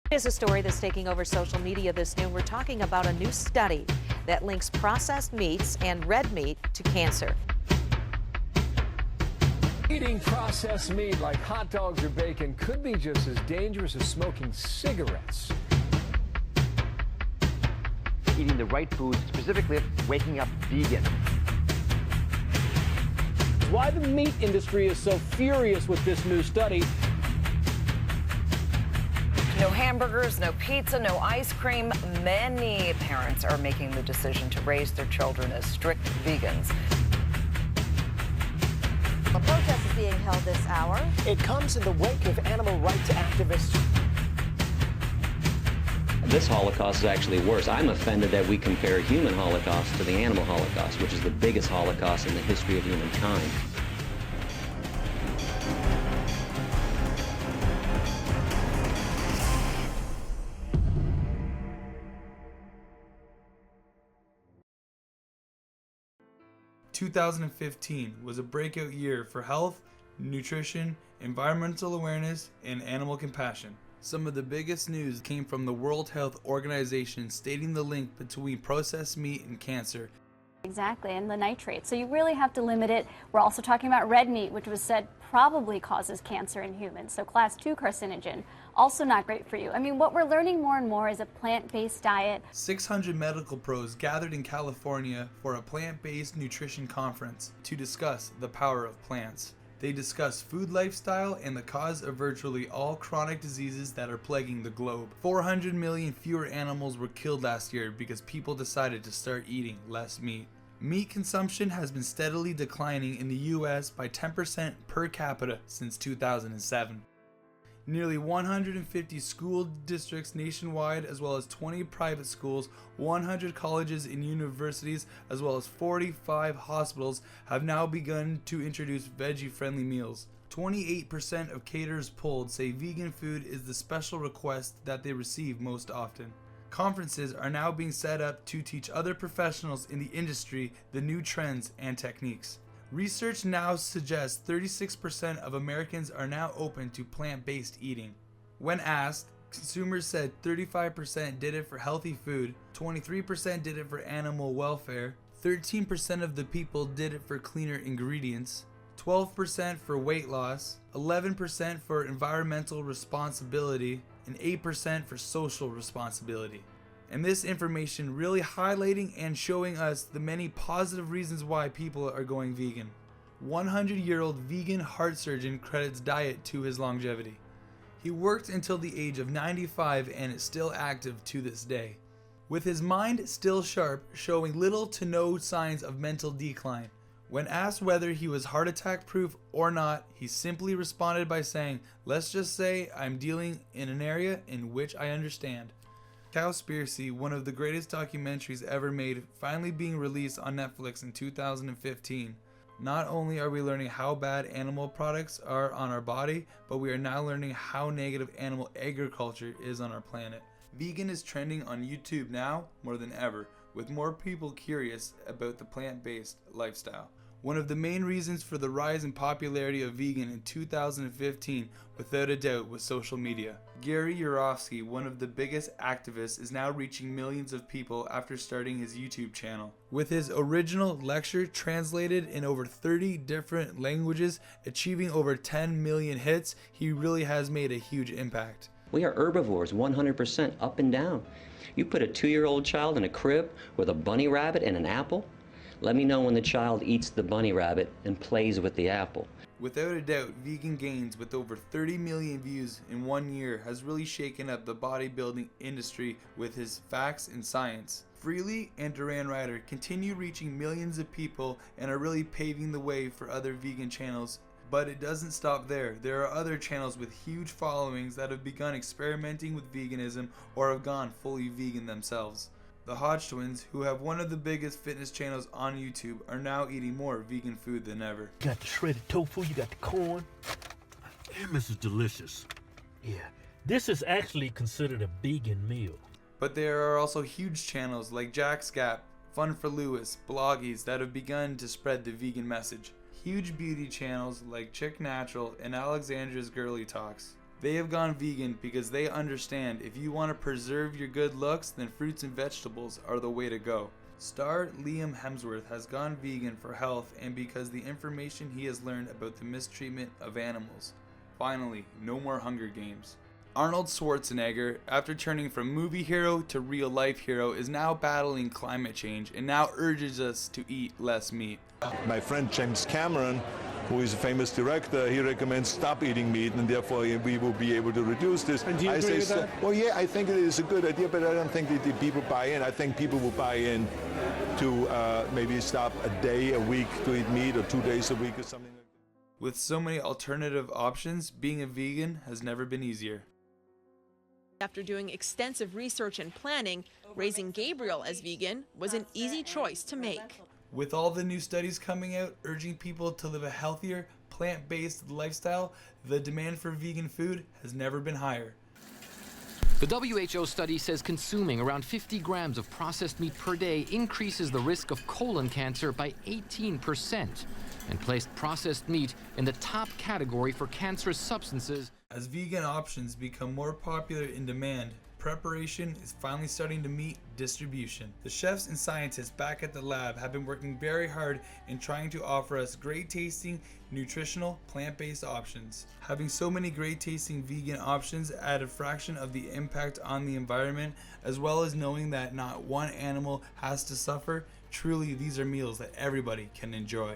Is a story that's taking over social media this noon. We're talking about a new study that links processed meats and red meat to cancer. Eating processed meat like hot dogs or bacon could be just as dangerous as smoking cigarettes. Eating the right foods, specifically waking up vegan. Why the meat industry is so furious with this new study. No hamburgers, no pizza, no ice cream. Many parents are making the decision to raise their children as strict vegans. A protest is being held this hour. It comes in the wake of animal rights activists. This Holocaust is actually worse. I'm offended that we compare human Holocaust to the animal Holocaust, which is the biggest Holocaust in the history of humankind. "2015 was a breakout year for health, nutrition, environmental awareness, and animal compassion. Some of the biggest news came from the World Health Organization stating the link between processed meat and cancer. Exactly, and the nitrates. So you really have to limit it. We're also talking about red meat, which was said probably causes cancer in humans. So class 2 carcinogen, also not great for you. I mean, what we're learning more and more is a plant-based diet. 600 medical pros gathered in California for a plant-based nutrition conference to discuss the power of plants. They discuss food lifestyle and the cause of virtually all chronic diseases that are plaguing the globe. 400 million fewer animals were killed last year because people decided to start eating less meat. Meat consumption has been steadily declining in the US by 10% per capita since 2007. Nearly 150 school districts nationwide, as well as 20 private schools, 100 colleges and universities, as well as 45 hospitals have now begun to introduce veggie-friendly meals. 28% of caterers polled say vegan food is the special request that they receive most often. Conferences are now being set up to teach other professionals in the industry the new trends and techniques. Research now suggests 36% of Americans are now open to plant-based eating. When asked, consumers said 35% did it for healthy food, 23% did it for animal welfare, 13% of the people did it for cleaner ingredients, 12% for weight loss, 11% for environmental responsibility, and 8% for social responsibility. And this information really highlighting and showing us the many positive reasons why people are going vegan. 100-year-old vegan heart surgeon credits diet to his longevity. He worked until the age of 95 and is still active to this day. With his mind still sharp, showing little to no signs of mental decline. When asked whether he was heart attack proof or not, he simply responded by saying, "Let's just say I'm dealing in an area in which I understand." Cowspiracy, one of the greatest documentaries ever made, finally being released on Netflix in 2015. Not only are we learning how bad animal products are on our body, but we are now learning how negative animal agriculture is on our planet. Vegan is trending on YouTube now more than ever, with more people curious about the plant-based lifestyle. One of the main reasons for the rise in popularity of vegan in 2015, without a doubt, was social media. Gary Yourofsky, one of the biggest activists, is now reaching millions of people after starting his YouTube channel. With his original lecture translated in over 30 different languages, achieving over 10 million hits, he really has made a huge impact. We are herbivores 100% up and down. You put a 2-year-old child in a crib with a bunny rabbit and an apple, let me know when the child eats the bunny rabbit and plays with the apple. Without a doubt, Vegan Gains, with over 30 million views in 1 year, has really shaken up the bodybuilding industry with his facts and science. Freely and Duran Rider continue reaching millions of people and are really paving the way for other vegan channels. But it doesn't stop there. There are other channels with huge followings that have begun experimenting with veganism or have gone fully vegan themselves. The Hodge twins, who have one of the biggest fitness channels on YouTube, are now eating more vegan food than ever. You got the shredded tofu, you got the corn. Damn, this is delicious. Yeah, this is actually considered a vegan meal. But there are also huge channels like Jack's Gap, Fun for Lewis, Bloggies that have begun to spread the vegan message. Huge beauty channels like Chick Natural and Alexandra's Girly Talks. They have gone vegan because they understand if you want to preserve your good looks, then fruits and vegetables are the way to go. Star Liam Hemsworth has gone vegan for health and because the information he has learned about the mistreatment of animals. Finally, no more Hunger Games. Arnold Schwarzenegger, after turning from movie hero to real life hero, is now battling climate change and now urges us to eat less meat. My friend James Cameron, who is a famous director, he recommends stop eating meat and therefore we will be able to reduce this. And do you agree with that? Well, yeah, I think it is a good idea, but I don't think that the people buy in. I think people will buy in to maybe stop a day a week to eat meat or 2 days a week or something like that. With so many alternative options, being a vegan has never been easier. After doing extensive research and planning, raising Gabriel as vegan was an easy choice to make. With all the new studies coming out urging people to live a healthier, plant-based lifestyle, the demand for vegan food has never been higher. The WHO study says consuming around 50 grams of processed meat per day increases the risk of colon cancer by 18% and placed processed meat in the top category for cancerous substances. As vegan options become more popular in demand, preparation is finally starting to meet distribution. The chefs and scientists back at the lab have been working very hard in trying to offer us great tasting, nutritional, plant-based options. Having so many great tasting vegan options at a fraction of the impact on the environment, as well as knowing that not one animal has to suffer, truly these are meals that everybody can enjoy.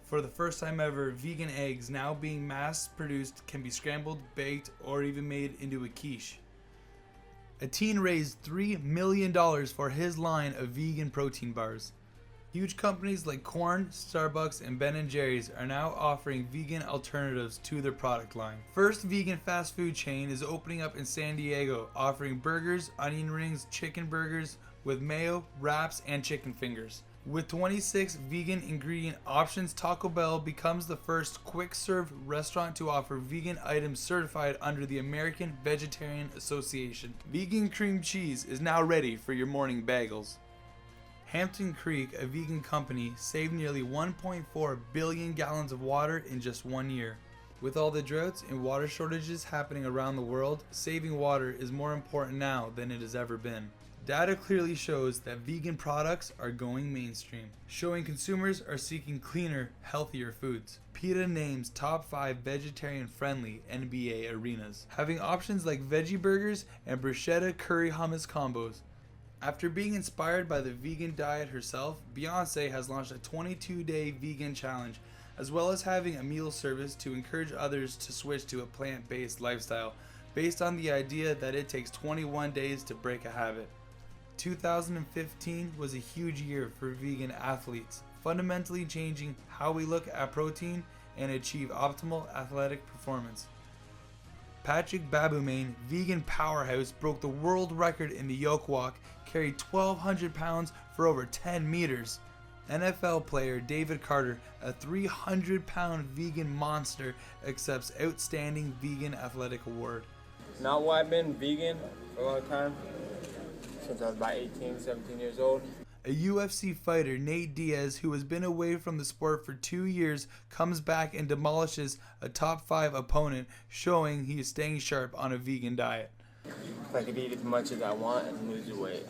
For the first time ever, vegan eggs now being mass produced can be scrambled, baked, or even made into a quiche. A teen raised $3 million for his line of vegan protein bars. Huge companies like Quorn, Starbucks, and Ben & Jerry's are now offering vegan alternatives to their product line. First vegan fast food chain is opening up in San Diego, offering burgers, onion rings, chicken burgers with mayo, wraps, and chicken fingers. With 26 vegan ingredient options, Taco Bell becomes the first quick-serve restaurant to offer vegan items certified under the American Vegetarian Association. Vegan cream cheese is now ready for your morning bagels. Hampton Creek, a vegan company, saved nearly 1.4 billion gallons of water in just 1 year. With all the droughts and water shortages happening around the world, saving water is more important now than it has ever been. Data clearly shows that vegan products are going mainstream, showing consumers are seeking cleaner, healthier foods. PETA names top 5 vegetarian-friendly NBA arenas, having options like veggie burgers and bruschetta curry hummus combos. After being inspired by the vegan diet herself, Beyoncé has launched a 22-day vegan challenge, as well as having a meal service to encourage others to switch to a plant-based lifestyle, based on the idea that it takes 21 days to break a habit. 2015 was a huge year for vegan athletes, fundamentally changing how we look at protein and achieve optimal athletic performance. Patrick Baboumain, vegan powerhouse, broke the world record in the yoke walk, carried 1,200 pounds for over 10 meters. NFL player David Carter, a 300-pound vegan monster, accepts Outstanding Vegan Athletic Award. Now, well, I've been vegan for a long time, since I was about 18, 17 years old. A UFC fighter, Nate Diaz, who has been away from the sport for 2 years, comes back and demolishes a top 5 opponent, showing he is staying sharp on a vegan diet. I could eat as much as I want and lose the weight.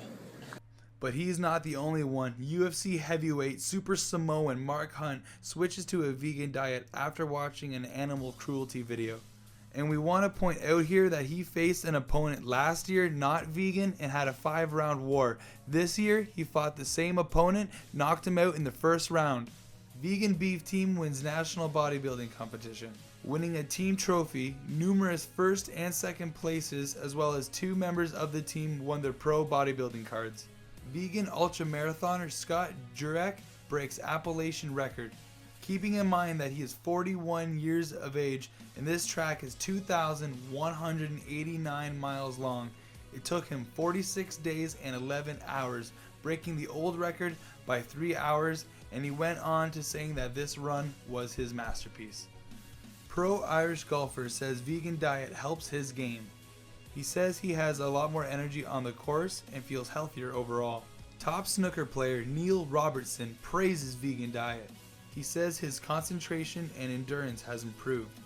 But he's not the only one. UFC heavyweight Super Samoan Mark Hunt switches to a vegan diet after watching an animal cruelty video. And we want to point out here that he faced an opponent last year not vegan and had a 5-round war. This year, he fought the same opponent, knocked him out in the first round. Vegan Beef Team wins national bodybuilding competition, winning a team trophy, numerous first and second places, as well as 2 members of the team won their pro bodybuilding cards. Vegan ultramarathoner Scott Jurek breaks Appalachian record, keeping in mind that he is 41 years of age and this track is 2,189 miles long. It took him 46 days and 11 hours, breaking the old record by 3 hours, and he went on to saying that this run was his masterpiece. Pro Irish golfer says vegan diet helps his game. He says he has a lot more energy on the course and feels healthier overall. Top snooker player Neil Robertson praises vegan diet. He says his concentration and endurance has improved.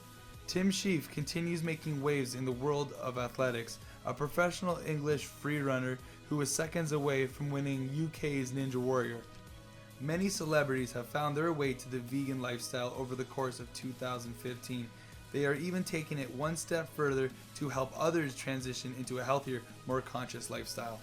Tim Sheaf continues making waves in the world of athletics, a professional English free runner who was seconds away from winning UK's Ninja Warrior. Many celebrities have found their way to the vegan lifestyle over the course of 2015. They are even taking it one step further to help others transition into a healthier, more conscious lifestyle.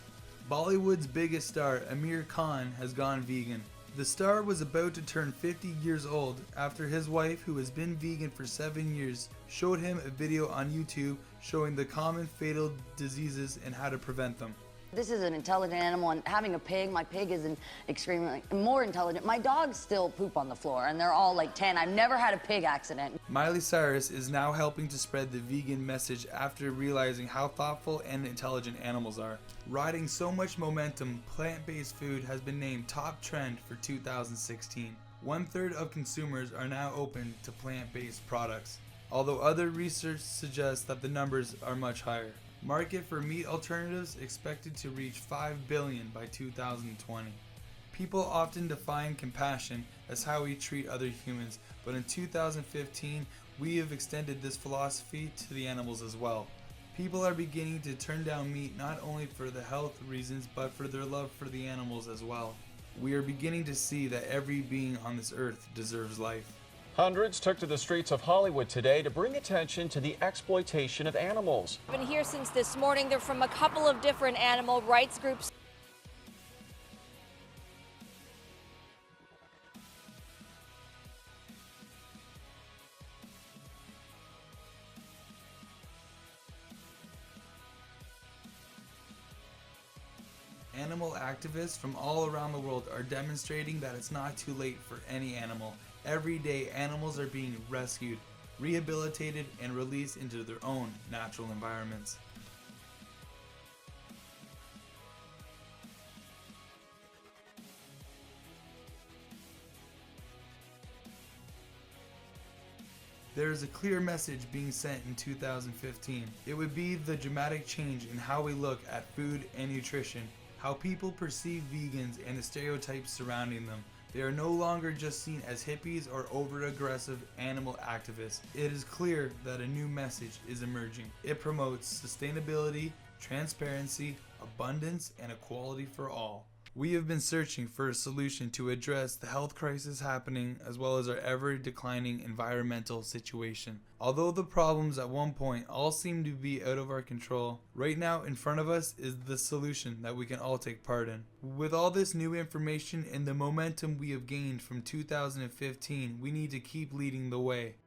Bollywood's biggest star, Amir Khan, has gone vegan. The star was about to turn 50 years old after his wife, who has been vegan for 7 years, showed him a video on YouTube showing the common fatal diseases and how to prevent them. This is an intelligent animal, and having a pig, my pig is extremely more intelligent. My dogs still poop on the floor, and they're all like 10. I've never had a pig accident. Miley Cyrus is now helping to spread the vegan message after realizing how thoughtful and intelligent animals are. Riding so much momentum, plant-based food has been named top trend for 2016. 1/3 of consumers are now open to plant-based products, although other research suggests that the numbers are much higher. Market for meat alternatives expected to reach $5 billion by 2020. People often define compassion as how we treat other humans, but in 2015, we have extended this philosophy to the animals as well. People are beginning to turn down meat not only for the health reasons, but for their love for the animals as well. We are beginning to see that every being on this earth deserves life. Hundreds took to the streets of Hollywood today to bring attention to the exploitation of animals. I've been here since this morning. They're from a couple of different animal rights groups. Animal activists from all around the world are demonstrating that it's not too late for any animal. Every day, animals are being rescued, rehabilitated, and released into their own natural environments. There is a clear message being sent in 2015. It would be the dramatic change in how we look at food and nutrition, how people perceive vegans and the stereotypes surrounding them. They are no longer just seen as hippies or over-aggressive animal activists. It is clear that a new message is emerging. It promotes sustainability, transparency, abundance, and equality for all. We have been searching for a solution to address the health crisis happening as well as our ever-declining environmental situation. Although the problems at one point all seem to be out of our control, right now in front of us is the solution that we can all take part in. With all this new information and the momentum we have gained from 2015, we need to keep leading the way.